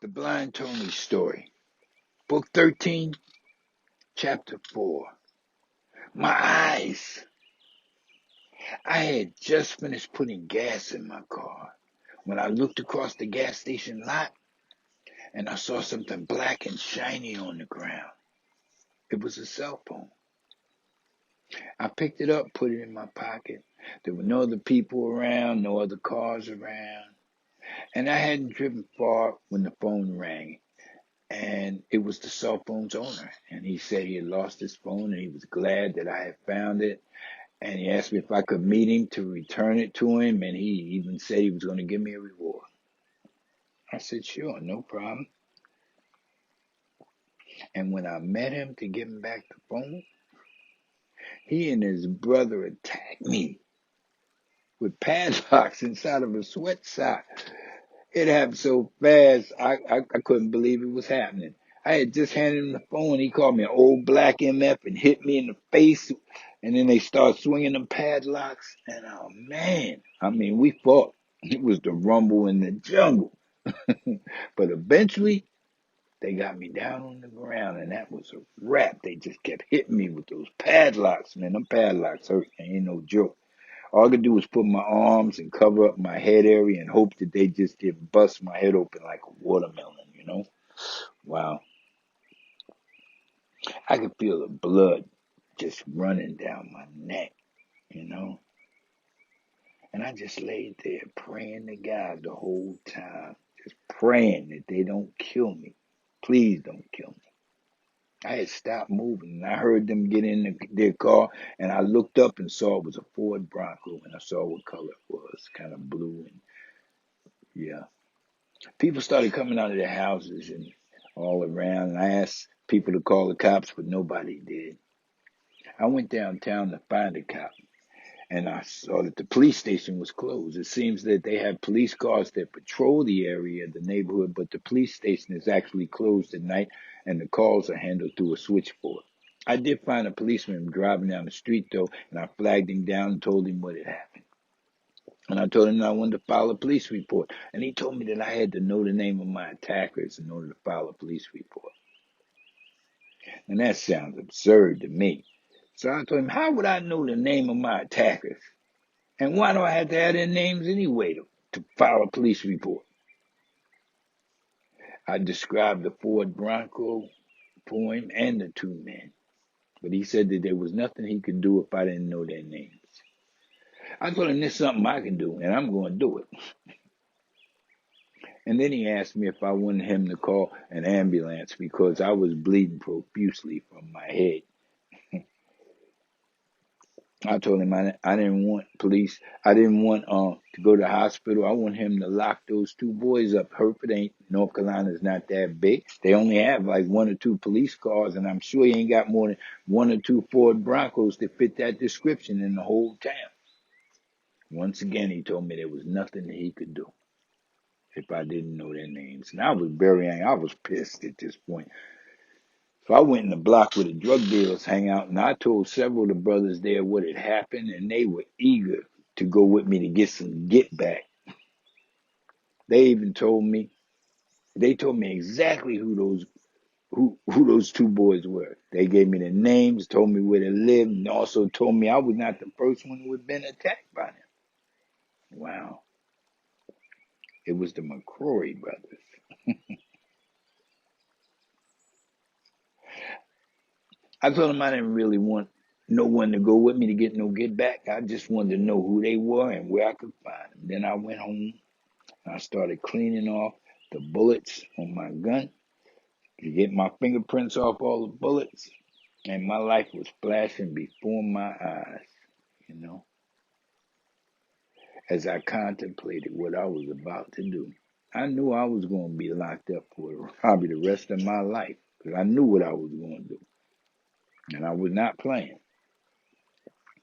The Blind Tony Story, Book 13, Chapter 4. My eyes! I had just finished putting gas in my car when I looked across the gas station lot and I saw something black and shiny on the ground. It was a cell phone. I picked it up, put it in my pocket. There were no other people around, no other cars around, and I hadn't driven far when the phone rang. And it was the cell phone's owner. And he said he had lost his phone and he was glad that I had found it. And he asked me if I could meet him to return it to him. And he even said he was going to give me a reward. I said, sure, no problem. And when I met him to give him back the phone, he and his brother attacked me with padlocks inside of a sweat sock. It happened so fast, I couldn't believe it was happening. I had just handed him the phone. He called me an old black MF and hit me in the face. And then they started swinging them padlocks. And oh man, I mean, we fought. It was the rumble in the jungle. But eventually, they got me down on the ground, and that was a wrap. They just kept hitting me with those padlocks, man. Them padlocks hurt. Ain't no joke. All I could do was put my arms and cover up my head area and hope that they just didn't bust my head open like a watermelon. Wow. I could feel the blood just running down my neck. And I just laid there praying to God the whole time, just praying that they don't kill me. Please don't kill me. I had stopped moving and I heard them get in their car and I looked up and saw it was a Ford Bronco and I saw what color it was, kind of blue and yeah. People started coming out of their houses and all around and I asked people to call the cops, but nobody did. I went downtown to find a cop and I saw that the police station was closed. It seems that they have police cars that patrol the area, the neighborhood, but the police station is actually closed at night and the calls are handled through a switchboard. I did find a policeman driving down the street though, and I flagged him down and told him what had happened. And I told him that I wanted to file a police report. And he told me that I had to know the name of my attackers in order to file a police report. And that sounds absurd to me. So I told him, how would I know the name of my attackers? And why do I have to have their names anyway to file a police report? I described the Ford Bronco for him and the two men. But he said that there was nothing he could do if I didn't know their names. I told him there's something I can do, and I'm going to do it. And then he asked me if I wanted him to call an ambulance because I was bleeding profusely from my head. I told him I didn't want police. I didn't want to go to the hospital. I want him to lock those two boys up. Hereford ain't North Carolina's not that big. They only have like one or two police cars, and I'm sure he ain't got more than one or two Ford Broncos that fit that description in the whole town. Once again, he told me there was nothing that he could do if I didn't know their names. And I was very angry. I was pissed at this point. So I went in the block where the drug dealers hang out, and I told several of the brothers there what had happened, and they were eager to go with me to get some get back. They even told me exactly who those two boys were. They gave me their names, told me where they lived, and also told me I was not the first one who had been attacked by them. Wow. It was the McCrory brothers. I told them I didn't really want no one to go with me to get no get back. I just wanted to know who they were and where I could find them. Then I went home and I started cleaning off the bullets on my gun to get my fingerprints off all the bullets. And my life was flashing before my eyes, you know, as I contemplated what I was about to do. I knew I was going to be locked up for probably the rest of my life because I knew what I was going to do. And I was not playing.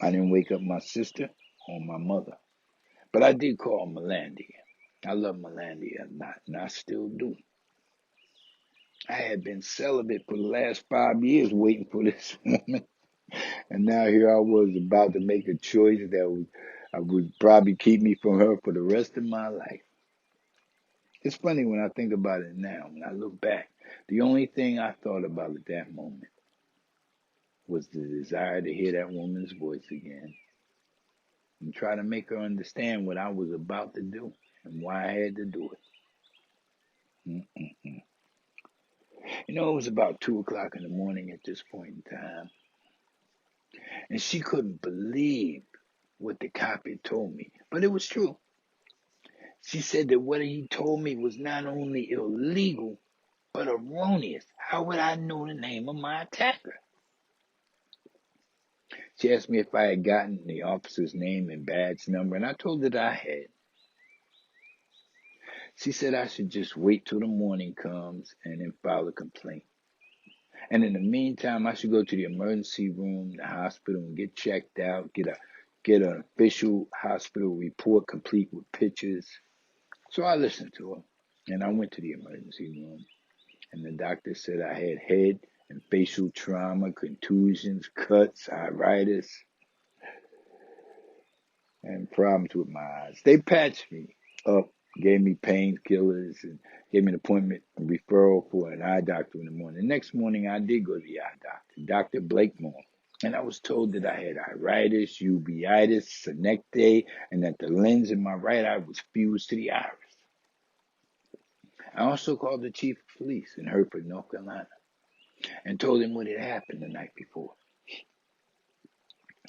I didn't wake up my sister or my mother. But I did call Melendez. I love Melendez a lot, and I still do. I had been celibate for the last 5 years waiting for this woman. And now here I was about to make a choice that would probably keep me from her for the rest of my life. It's funny when I think about it now. When I look back, the only thing I thought about at that moment was the desire to hear that woman's voice again and try to make her understand what I was about to do and why I had to do it. Mm-mm-mm. It was about 2 o'clock in the morning at this point in time, and she couldn't believe what the cop had told me, but it was true. She said that what he told me was not only illegal, but erroneous. How would I know the name of my attacker? She asked me if I had gotten the officer's name and badge number, and I told her that I had. She said I should just wait till the morning comes and then file a complaint. And in the meantime, I should go to the emergency room, the hospital, and get checked out, get an official hospital report complete with pictures. So I listened to her, and I went to the emergency room, and the doctor said I had head and facial trauma, contusions, cuts, iritis, and problems with my eyes. They patched me up, gave me painkillers, and gave me an appointment, a referral for an eye doctor in the morning. The next morning, I did go to the eye doctor, Dr. Blakemore, and I was told that I had iritis, uveitis, senectae, and that the lens in my right eye was fused to the iris. I also called the chief of police in Hereford, North Carolina, and told him what had happened the night before.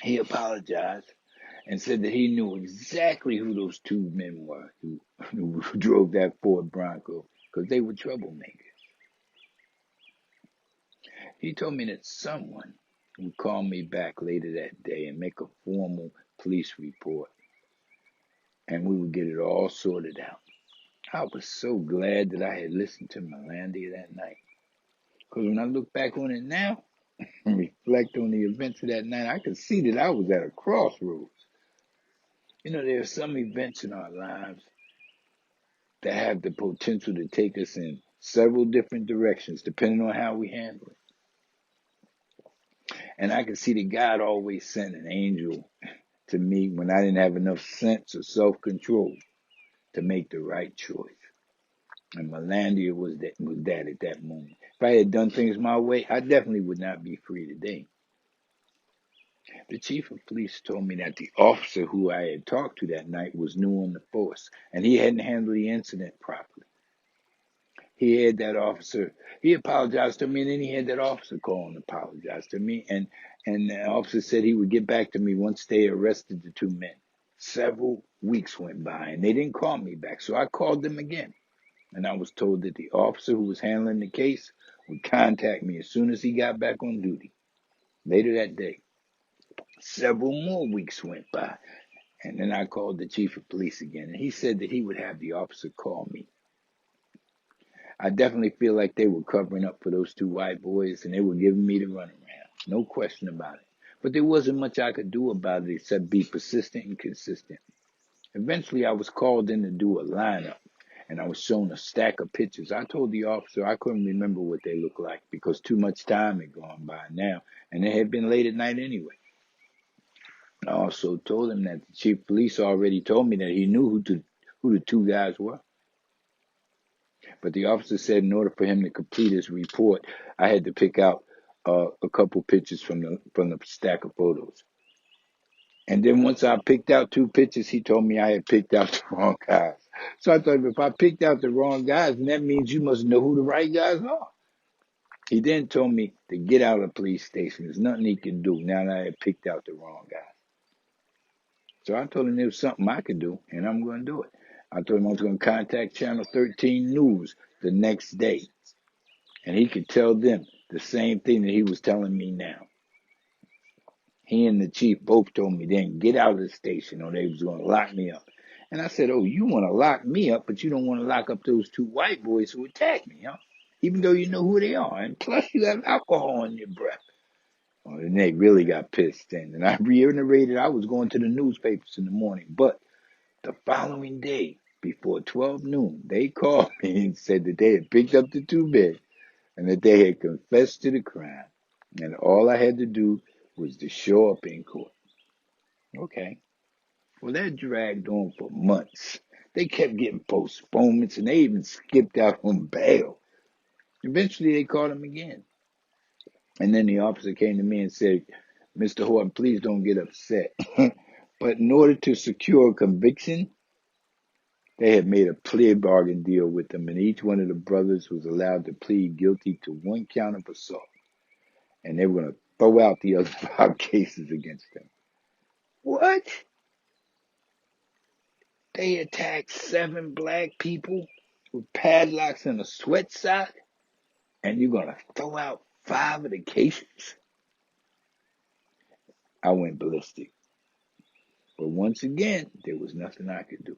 He apologized and said that he knew exactly who those two men were who drove that Ford Bronco because they were troublemakers. He told me that someone would call me back later that day and make a formal police report, and we would get it all sorted out. I was so glad that I had listened to Melendez that night, because when I look back on it now and reflect on the events of that night, I could see that I was at a crossroads. There are some events in our lives that have the potential to take us in several different directions, depending on how we handle it. And I could see that God always sent an angel to me when I didn't have enough sense or self-control to make the right choice. And Melendez was that at that moment. If I had done things my way, I definitely would not be free today. The chief of police told me that the officer who I had talked to that night was new on the force, and he hadn't handled the incident properly. He apologized to me, and then he had that officer call and apologize to me, and the officer said he would get back to me once they arrested the two men. Several weeks went by, and they didn't call me back, so I called them again, and I was told that the officer who was handling the case would contact me as soon as he got back on duty. Later that day, several more weeks went by, and then I called the chief of police again, and he said that he would have the officer call me. I definitely feel like they were covering up for those two white boys, and they were giving me the runaround. No question about it. But there wasn't much I could do about it except be persistent and consistent. Eventually, I was called in to do a lineup, and I was shown a stack of pictures. I told the officer I couldn't remember what they looked like because too much time had gone by now, and it had been late at night anyway. I also told him that the chief of police already told me that he knew who the two guys were. But the officer said in order for him to complete his report, I had to pick out a couple pictures from the stack of photos. And then once I picked out two pictures, he told me I had picked out the wrong guys. So I thought, if I picked out the wrong guys, then that means you must know who the right guys are. He then told me to get out of the police station. There's nothing he could do now that I had picked out the wrong guys. So I told him there was something I could do, and I'm going to do it. I told him I was going to contact Channel 13 News the next day, and he could tell them the same thing that he was telling me now. He and the chief both told me then get out of the station or they was going to lock me up. And I said, oh, you want to lock me up, but you don't want to lock up those two white boys who attacked me, huh? Even though you know who they are. And plus you have alcohol in your breath. Well, and they really got pissed then. And I reiterated I was going to the newspapers in the morning. But the following day, before 12 noon, they called me and said that they had picked up the two men and that they had confessed to the crime. And all I had to do was to show up in court. Okay. Well, that dragged on for months. They kept getting postponements, and they even skipped out on bail. Eventually, they caught him again. And then the officer came to me and said, Mr. Horton, please don't get upset. But in order to secure a conviction, they had made a plea bargain deal with them, and each one of the brothers was allowed to plead guilty to one count of assault. And they were going to throw out the other 5 cases against them. What? They attacked 7 black people with padlocks and a sweat sock, and you're going to throw out 5 of the cases? I went ballistic. But once again, there was nothing I could do.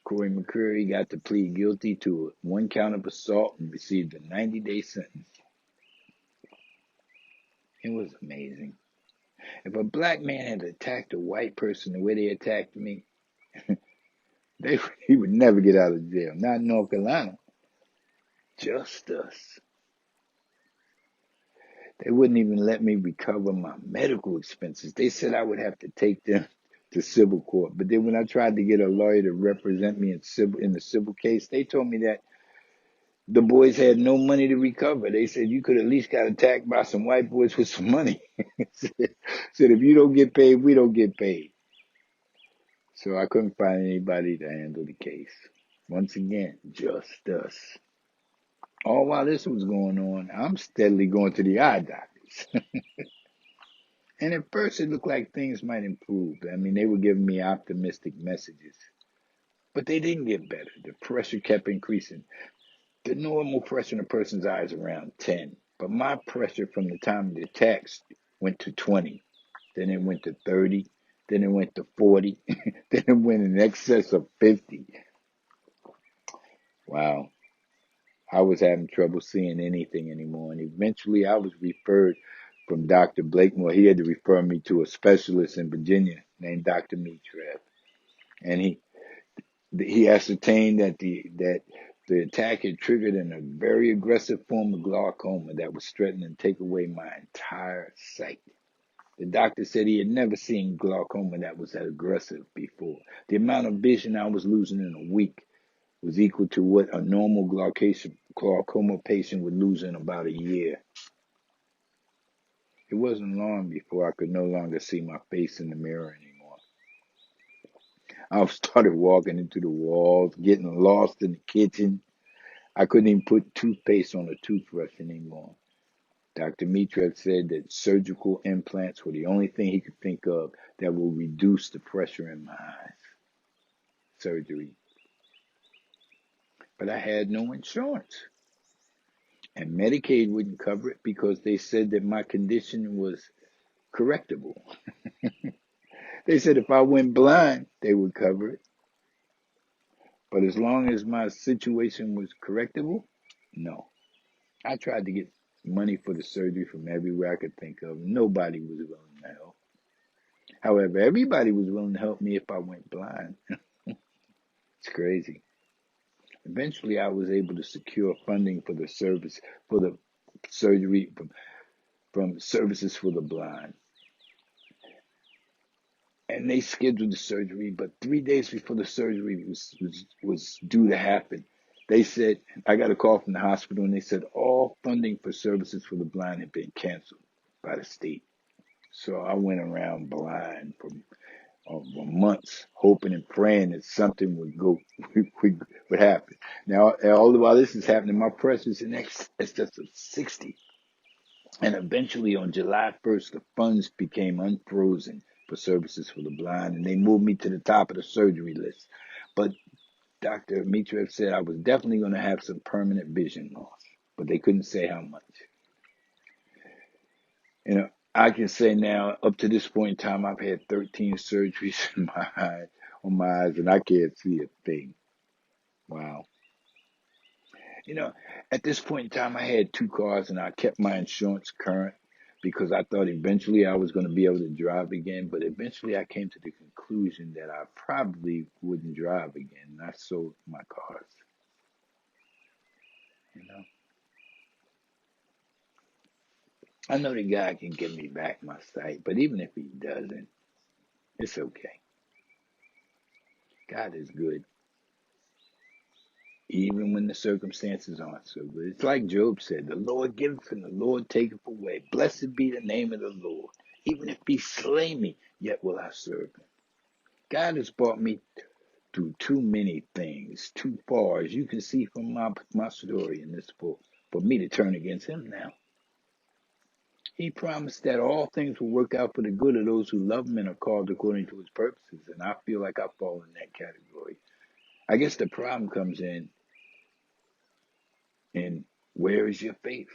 Corey McCreary got to plead guilty to one count of assault and received a 90-day sentence. It was amazing. If a black man had attacked a white person the way they attacked me, he would never get out of jail. Not in North Carolina. Just us. They wouldn't even let me recover my medical expenses. They said I would have to take them to civil court. But then when I tried to get a lawyer to represent me in the civil case, they told me that the boys had no money to recover. They said you could at least got attacked by some white boys with some money. Said if you don't get paid, we don't get paid. So I couldn't find anybody to handle the case. Once again, just us. All while this was going on, I'm steadily going to the eye doctors. And at first it looked like things might improve. I mean, they were giving me optimistic messages. But they didn't get better. The pressure kept increasing. The normal pressure in a person's eye is around 10. But my pressure from the time of the text went to 20. Then it went to 30. Then it went to 40. Then it went in excess of 50. Wow. I was having trouble seeing anything anymore. And eventually I was referred from Dr. Blakemore. He had to refer me to a specialist in Virginia named Dr. Mitrev. And he ascertained that the attack had triggered in a very aggressive form of glaucoma that was threatening to take away my entire sight. The doctor said he had never seen glaucoma that was that aggressive before. The amount of vision I was losing in a week was equal to what a normal glaucoma patient would lose in about a year. It wasn't long before I could no longer see my face in the mirror anymore. I started walking into the walls, getting lost in the kitchen. I couldn't even put toothpaste on a toothbrush anymore. Dr. Mitrev said that surgical implants were the only thing he could think of that will reduce the pressure in my eyes. Surgery. But I had no insurance. And Medicaid wouldn't cover it because they said that my condition was correctable. They said if I went blind, they would cover it. But as long as my situation was correctable, no. I tried to get money for the surgery from everywhere I could think of. Nobody was willing to help. However, everybody was willing to help me if I went blind. It's crazy. Eventually, I was able to secure funding for the surgery from Services for the Blind. And they scheduled the surgery, but 3 days before the surgery was due to happen, they said, I got a call from the hospital, and they said all funding for Services for the Blind had been canceled by the state. So I went around blind for months, hoping and praying that something would happen. Now, all the while this is happening, my pressure is in excess of 60. And eventually on July 1st, the funds became unfrozen for Services for the Blind, and they moved me to the top of the surgery list. But Dr. Mitrev said I was definitely going to have some permanent vision loss, but they couldn't say how much. You know, I can say now, up to this point in time, I've had 13 surgeries on my eyes, and I can't see a thing. Wow. You know, at this point in time, I had 2 cars, and I kept my insurance current because I thought eventually I was going to be able to drive again. But eventually, I came to the conclusion that I probably wouldn't drive again, and I sold my cars. You know, I know the guy can give me back my sight, but even if he doesn't, it's okay. God is good, even when the circumstances aren't so good. It's like Job said, the Lord giveth and the Lord taketh away. Blessed be the name of the Lord. Even if he slay me, yet will I serve him. God has brought me through too many things, too far, as you can see from my story in this book, for me to turn against him now. He promised that all things will work out for the good of those who love him and are called according to his purposes, and I feel like I fall in that category. I guess the problem comes in where is your faith?